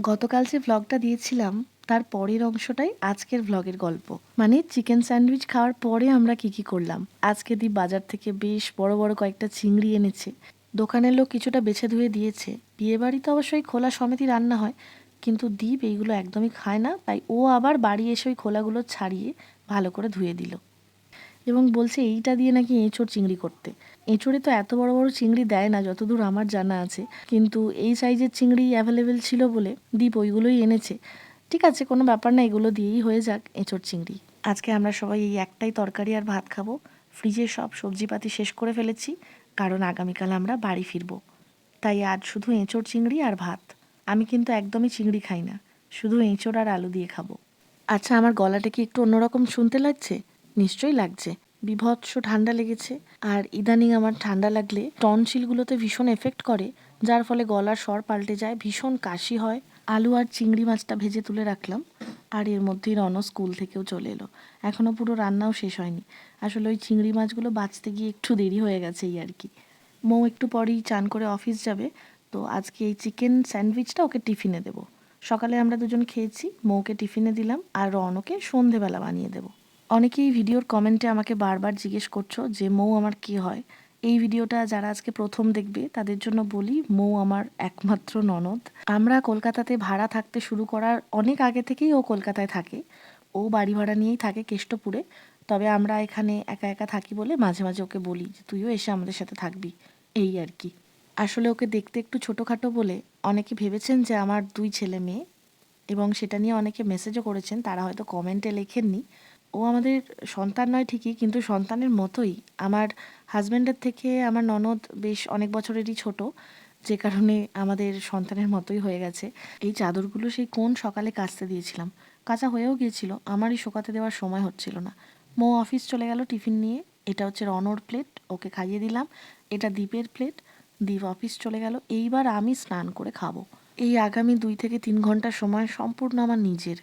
গতকাল যে ভ্লগটা দিয়েছিলাম তার পরের অংশটাই আজকের ভ্লগের গল্প। মানে চিকেন স্যান্ডউইচ খাওয়ার পরে আমরা কি করলাম। আজকে দি বাজার থেকে বেশ বড় বড় কয়েকটা চিংড়ি এনেছে। দোকানের লোক কিছুটা বেছে ধুয়ে দিয়েছে। বিয়ে বাড়িতে অবশ্যই খোলা সমেতই রান্না হয়, কিন্তু দীপ এইগুলো একদমই খায় না, তাই ও আবার বাড়ি এসে ওই খোলাগুলো ছাড়িয়ে ভালো করে ধুয়ে দিল এবং বলছে এইটা দিয়ে নাকি এঁচোড় চিংড়ি করতে। এঁচোড়ে তো এত বড় বড় চিংড়ি দেয় না যতদূর আমার জানা আছে, কিন্তু এই সাইজের চিংড়ি অ্যাভেলেবেল ছিল বলে দীপ ওইগুলোই এনেছে। ঠিক আছে, কোনো ব্যাপার না, এগুলো দিয়েই হয়ে যাক এঁচোড় চিংড়ি। আজকে আমরা সবাই এই একটাই তরকারি আর ভাত খাবো। ফ্রিজে সব সবজিপাতি শেষ করে ফেলেছি, কারণ আগামীকাল আমরা বাড়ি ফিরবো। তাই আজ শুধু এঁচোড় চিংড়ি আর ভাত। আমি কিন্তু একদমই চিংড়ি খাই না, শুধু এঁচোড় আর আলু দিয়ে খাবো। আচ্ছা, আমার গলাটা কি একটু অন্যরকম শুনতে লাগছে? নিশ্চয়ই লাগছে। বীভৎস ঠান্ডা লেগেছে, আর ইদানিং আমার ঠান্ডা লাগলে টনসিলগুলোতে ভীষণ এফেক্ট করে, যার ফলে গলার স্বর পাল্টে যায়, ভীষণ কাশি হয়। আলু আর চিংড়ি মাছটা ভেজে তুলে রাখলাম, আর এর মধ্যেই রণ স্কুল থেকেও চলে এলো। এখনও পুরো রান্নাও শেষ হয়নি। আসলে ওই চিংড়ি মাছগুলো বাঁচতে গিয়ে একটু দেরি হয়ে গেছে এই আর কি। মৌ একটু পরেই চান করে অফিস যাবে, তো আজকে এই চিকেন স্যান্ডউইচটা ওকে টিফিনে দেবো। সকালে আমরা দুজন খেয়েছি, মৌকে টিফিনে দিলাম, আর রনকে সন্ধেবেলা বানিয়ে দেবো। অনেকেই ভিডিওর কমেন্টে আমাকে বারবার জিজ্ঞেস করছো যে মৌ আমার কে হয়। এই ভিডিওটা যারা আজকে প্রথম দেখবে তাদের জন্য বলি, মৌ আমার একমাত্র ননদ। আমরা কলকাতাতে ভাড়া থাকতে শুরু করার অনেক আগে থেকেই ও কলকাতায় থাকে। ও বাড়ি ভাড়া নিয়েই থাকে কেষ্টপুরে। তবে আমরা এখানে একা একা থাকি বলে মাঝে মাঝে ওকে বলি যে তুইও এসে আমাদের সাথে থাকবি, এই আর কি। আসলে ওকে দেখতে একটু ছোটোখাটো বলে অনেকে ভেবেছেন যে আমার 2 ছেলে মেয়ে, এবং সেটা নিয়ে অনেকে মেসেজও করেছেন, তারা হয়তো কমেন্টে লেখেননি। ও আমাদের সন্তান নয় ঠিকই, কিন্তু সন্তানের মতোই। আমার হাজব্যান্ডের থেকে আমার ননদ বেশ অনেক বছরেরই ছোট, যে কারণে আমাদের সন্তানের মতোই হয়ে গেছে। এই চাদরগুলো সেই কোন সকালে কাচতে দিয়েছিলাম, কাচা হয়েও গিয়েছিল, আমারই শোকাতে দেওয়ার সময় হচ্ছিল না। মৌ অফিস চলে গেল টিফিন নিয়ে। এটা হচ্ছে রনর প্লেট, ওকে খাইয়ে দিলাম। এটা দীপের প্লেট, দীপ অফিস চলে গেল। এইবার আমি স্নান করে খাবো। এই আগামী 2 থেকে 3 ঘন্টা সময় সম্পূর্ণ আমার নিজের।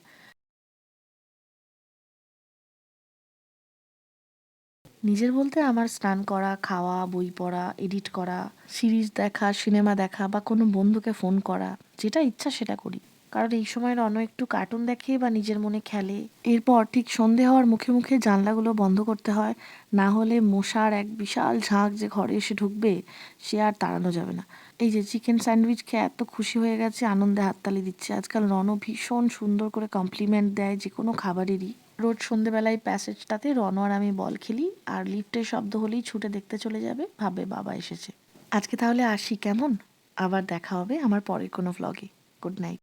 নিজের বলতে আমার স্নান করা, খাওয়া, বই পড়া, এডিট করা, সিরিজ দেখা, সিনেমা দেখা, বা কোনো বন্ধুকে ফোন করা, যেটা ইচ্ছা সেটা করি। কারণ এই সময় রণ একটু কার্টুন দেখে বা নিজের মনে খেলে। এরপর ঠিক সন্ধে হওয়ার মুখে মুখে জানলাগুলো বন্ধ করতে হয়, না হলে মশার এক বিশাল ঝাঁক যে ঘরে এসে ঢুকবে, সে আর তাড়ানো যাবে না। এই যে চিকেন স্যান্ডউইচ খেয়ে এত খুশি হয়ে গেছে, আনন্দে হাততালি দিচ্ছে। আজকাল রণও ভীষণ সুন্দর করে কমপ্লিমেন্ট দেয় যে কোনো খাবারেরই। রোজ সন্ধেবেলায় প্যাসেজটাতে রণ আর আমি বল খেলি, আর লিফটের শব্দ হলেই ছুটে দেখতে চলে যাবে, ভাবে বাবা এসেছে। আজকে তাহলে আসি কেমন? আবার দেখা হবে আমার পরের কোনো ভ্লগে। Good night.